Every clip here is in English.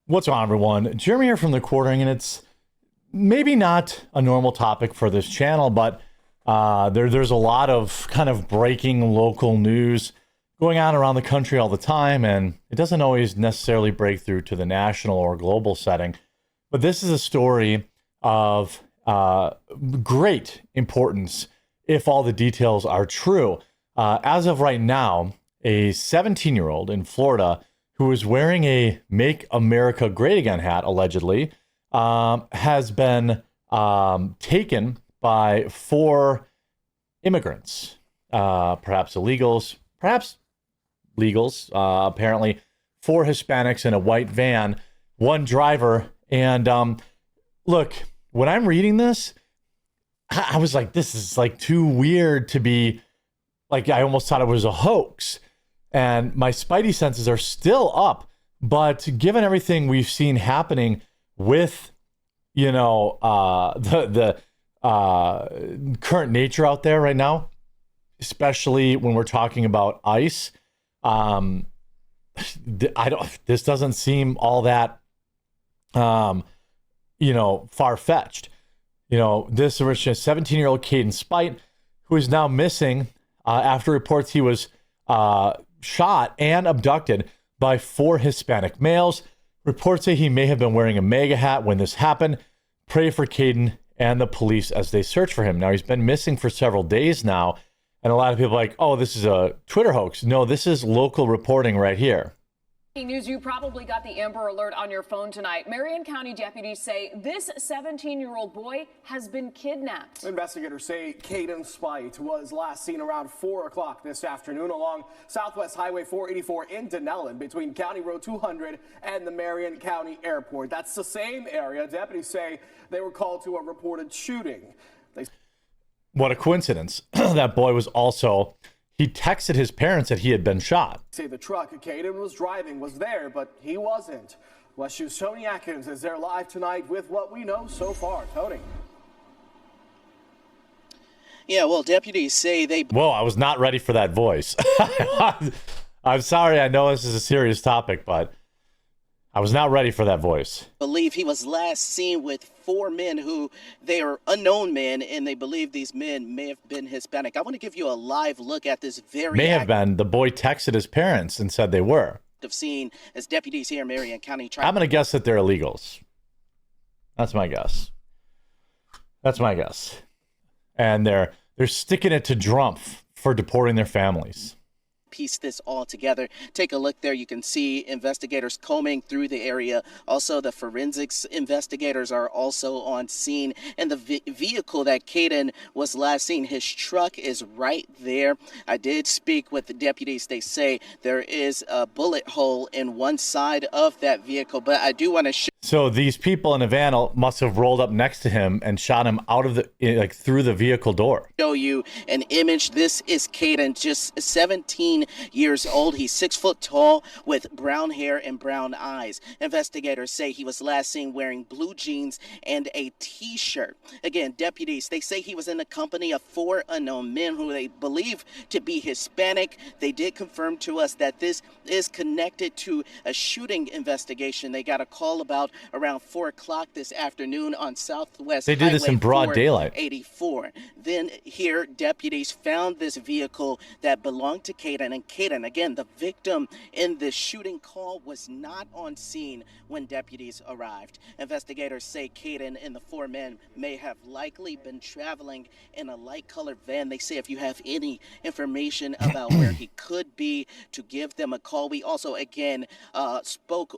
What's on, everyone? Jeremy here from The Quartering, and it's maybe not a normal topic for this channel, but there's a lot of kind of breaking local news going on around the country all the time, and it doesn't always necessarily break through to the national or global setting. But this is a story of great importance if all the details are true. As of right now, a 17-year-old in Florida who was wearing a Make America Great Again hat, allegedly, has been taken by four immigrants, perhaps illegals, perhaps legals, apparently four Hispanics in a white van, one driver. And look, when I'm reading this, I was like, this is like too weird to be, like, I almost thought it was a hoax. And my spidey senses are still up. But given everything we've seen happening with, the current nature out there right now, especially when we're talking about ICE, this doesn't seem all that, far-fetched. This original 17-year-old Caden Spite, who is now missing after reports he was shot and abducted by four Hispanic males. Reports say he may have been wearing a MAGA hat when this happened. Pray for Caden and the police as they search for him. Now, he's been missing for several days now, and a lot of people are like, oh, this is a Twitter hoax. No, this is local reporting right here. News, you probably got the Amber Alert on your phone tonight. Marion County deputies say this 17-year-old boy has been kidnapped. Investigators say Caden Spite was last seen around 4 o'clock this afternoon along Southwest Highway 484 in Denellen between County Road 200 and the Marion County Airport. That's the same area. Deputies say they were called to a reported shooting. What a coincidence. That boy was also... He texted his parents that he had been shot. Say the truck Caden was driving was there, but he wasn't. West U's Tony Atkins is there live tonight with what we know so far. Tony. Yeah, well, deputies say they... Whoa, I was not ready for that voice. I'm sorry, I know this is a serious topic, but I was not ready for that voice. Believe he was last seen with four men who they are unknown men, and they believe these men may have been Hispanic. I want to give you a live look at this very may have been. The boy texted his parents and said they were. Scene as deputies here in Marion County I'm going to guess that they're illegals. That's my guess. And they're sticking it to Trump for deporting their families. Piece this all together. Take a look there. You can see investigators combing through the area. Also, the forensics investigators are also on scene. And the vehicle that Caden was last seen, his truck is right there. I did speak with the deputies. They say there is a bullet hole in one side of that vehicle, but I do want to show. So these people in a van must have rolled up next to him and shot him out of through the vehicle door. Show you an image. This is Caden, just 17 years old. He's 6 foot tall with brown hair and brown eyes. Investigators say he was last seen wearing blue jeans and a t-shirt. Again, deputies, they say he was in the company of four unknown men who they believe to be Hispanic. They did confirm to us that this is connected to a shooting investigation. They got a call about around 4 o'clock this afternoon on Southwest They did this in broad daylight. 84. Then here, deputies found this vehicle that belonged to Caden. And Caden, again, the victim in this shooting call, was not on scene when deputies arrived. Investigators say Caden and the four men may have likely been traveling in a light-colored van. They say if you have any information about where he could be, to give them a call. We also, again, spoke...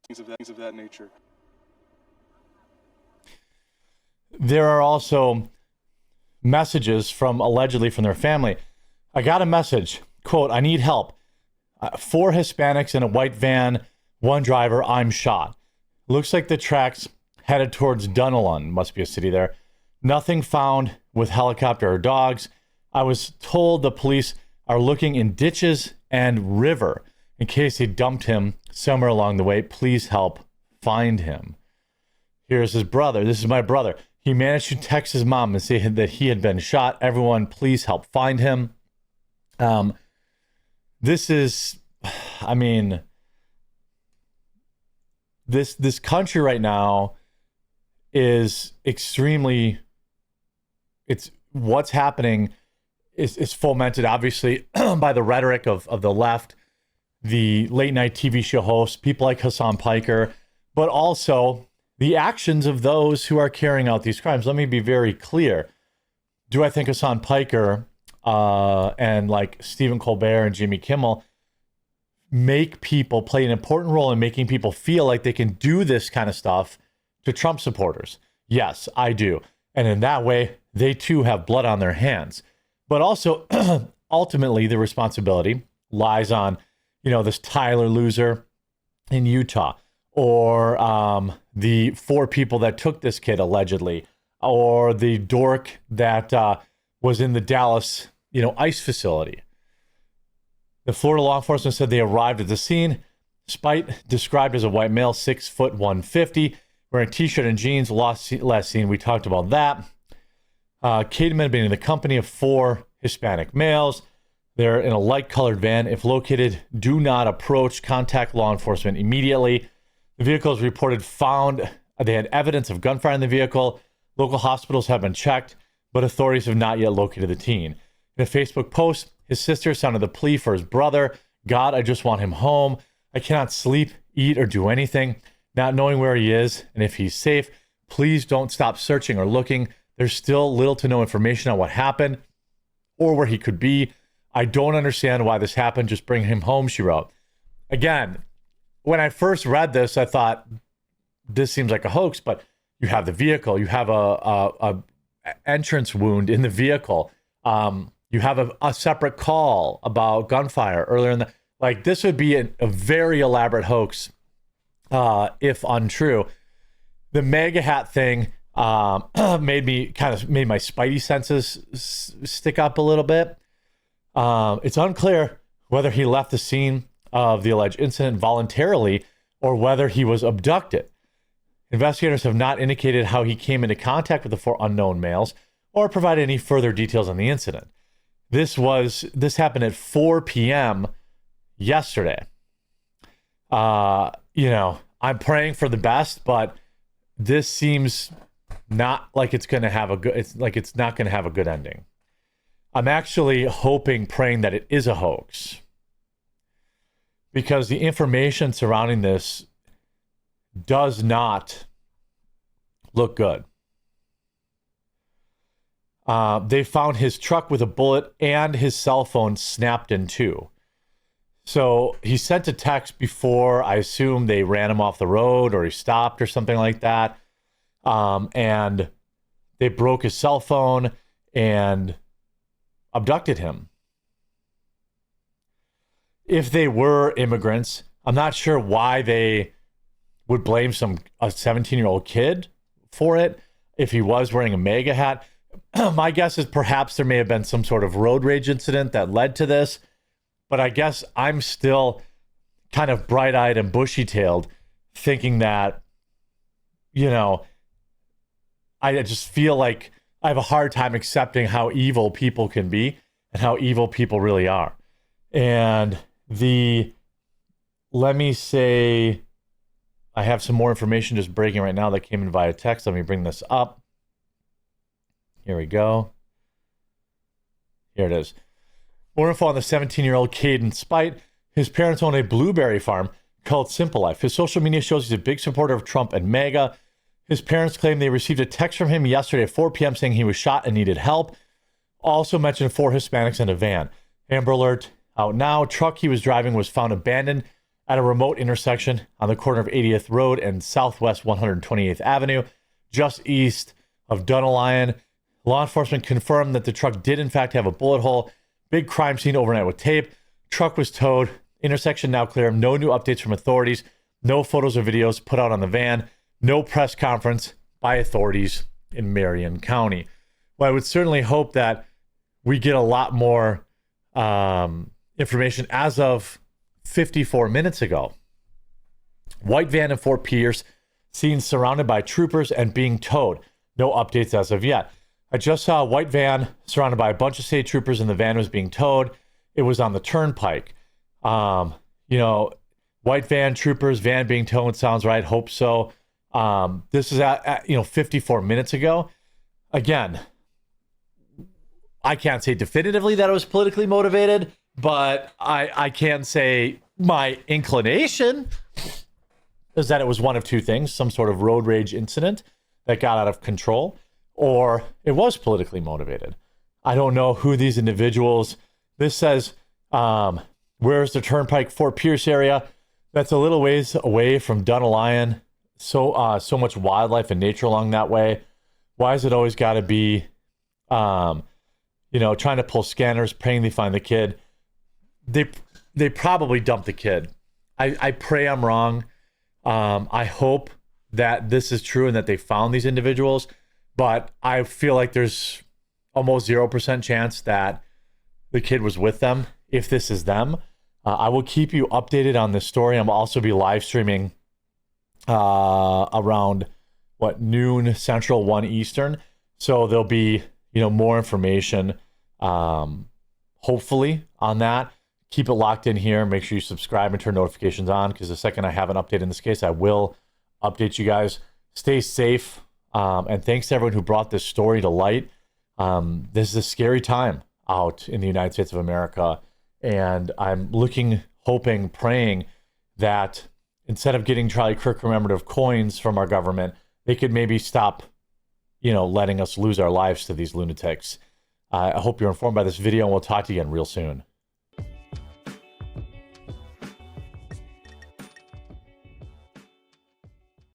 Things of that nature. There are also messages allegedly from their family. I got a message, quote, I need help. 4 Hispanics in a white van, 1 driver, I'm shot. Looks like the tracks headed towards Dunalun, must be a city there. Nothing found with helicopter or dogs. I was told the police are looking in ditches and river in case they dumped him somewhere along the way. Please help find him. Here's his brother. This is my brother. He managed to text his mom and say that he had been shot. Everyone, please help find him. This is, I mean, this country right now is extremely, it's what's happening is fomented obviously by the rhetoric of the left, the late night TV show hosts, people like Hassan Piker, but also the actions of those who are carrying out these crimes. Let me be very clear. Do I think Hassan Piker and like Stephen Colbert and Jimmy Kimmel make people play an important role in making people feel like they can do this kind of stuff to Trump supporters? Yes, I do. And in that way, they too have blood on their hands. But also, ultimately, the responsibility lies on, this Tyler loser in Utah, or the 4 people that took this kid allegedly, or the dork that was in the Dallas, ICE facility. The Florida law enforcement said they arrived at the scene. Spite, described as a white male, 6 foot 150, wearing a t-shirt and jeans. Last seen, we talked about that. Cademan had been in the company of 4 Hispanic males. They're in a light-colored van. If located, do not approach. Contact law enforcement immediately. The vehicle is reported found. They had evidence of gunfire in the vehicle. Local hospitals have been checked, but authorities have not yet located the teen. In a Facebook post, his sister sounded the plea for his brother. God, I just want him home. I cannot sleep, eat, or do anything, not knowing where he is and if he's safe. Please don't stop searching or looking. There's still little to no information on what happened or where he could be. I don't understand why this happened. Just bring him home, she wrote. Again, when I first read this, I thought, this seems like a hoax, but you have the vehicle. You have a entrance wound in the vehicle. You have a separate call about gunfire earlier in the... Like, this would be a very elaborate hoax, if untrue. The MAGA hat thing made my spidey senses stick up a little bit. It's unclear whether he left the scene of the alleged incident voluntarily or whether he was abducted. Investigators have not indicated how he came into contact with the 4 unknown males or provided any further details on the incident. This happened at 4 p.m. yesterday. I'm praying for the best, but this seems not like it's going to have it's not going to have a good ending. I'm actually praying that it is a hoax, because the information surrounding this does not look good. They found his truck with a bullet and his cell phone snapped in 2. So he sent a text before, I assume they ran him off the road or he stopped or something like that. And they broke his cell phone and abducted him. If they were immigrants, I'm not sure why they would blame a 17-year-old kid for it if he was wearing a MAGA hat. My guess is perhaps there may have been some sort of road rage incident that led to this. But I guess I'm still kind of bright-eyed and bushy-tailed, thinking that, I just feel like I have a hard time accepting how evil people can be and how evil people really are. And let me say, I have some more information just breaking right now that came in via text. Let me bring this up. Here we go. Here it is. More info on the 17-year-old Caden Spite. His parents own a blueberry farm called Simple Life. His social media shows he's a big supporter of Trump and MAGA. His parents claim they received a text from him yesterday at 4 p.m. saying he was shot and needed help. Also mentioned 4 Hispanics in a van. Amber Alert out now. Truck he was driving was found abandoned at a remote intersection on the corner of 80th Road and Southwest 128th Avenue, just east of Dunalion. Law enforcement confirmed that the truck did in fact have a bullet hole. Big crime scene overnight with tape. Truck was towed. Intersection now clear. No new updates from authorities. No photos or videos put out on the van. No press conference by authorities in Marion County. Well, I would certainly hope that we get a lot more information as of 54 minutes ago. White van in Fort Pierce, seen surrounded by troopers and being towed. No updates as of yet. I just saw a white van surrounded by a bunch of state troopers and the van was being towed. It was on the turnpike. White van troopers, van being towed, sounds right. Hope so. This is at 54 minutes ago. Again, I can't say definitively that it was politically motivated, but I can say my inclination is that it was one of two things: some sort of road rage incident that got out of control, or it was politically motivated. I don't know who these individuals. This says, where's the Turnpike Fort Pierce area? That's a little ways away from Dunalion. So much wildlife and nature along that way. Why is it always got to be, trying to pull scanners, praying they find the kid? They probably dumped the kid. I pray I'm wrong. I hope that this is true and that they found these individuals, but I feel like there's almost 0% chance that the kid was with them if this is them. I will keep you updated on this story. I'm also be live streaming around noon Central, 1 Eastern. So there'll be, more information, hopefully, on that. Keep it locked in here. Make sure you subscribe and turn notifications on, because the second I have an update in this case, I will update you guys. Stay safe. And thanks to everyone who brought this story to light. This is a scary time out in the United States of America. And I'm hoping, praying that instead of getting Charlie Kirk commemorative coins from our government, they could maybe stop, letting us lose our lives to these lunatics. I hope you're informed by this video, and we'll talk to you again real soon.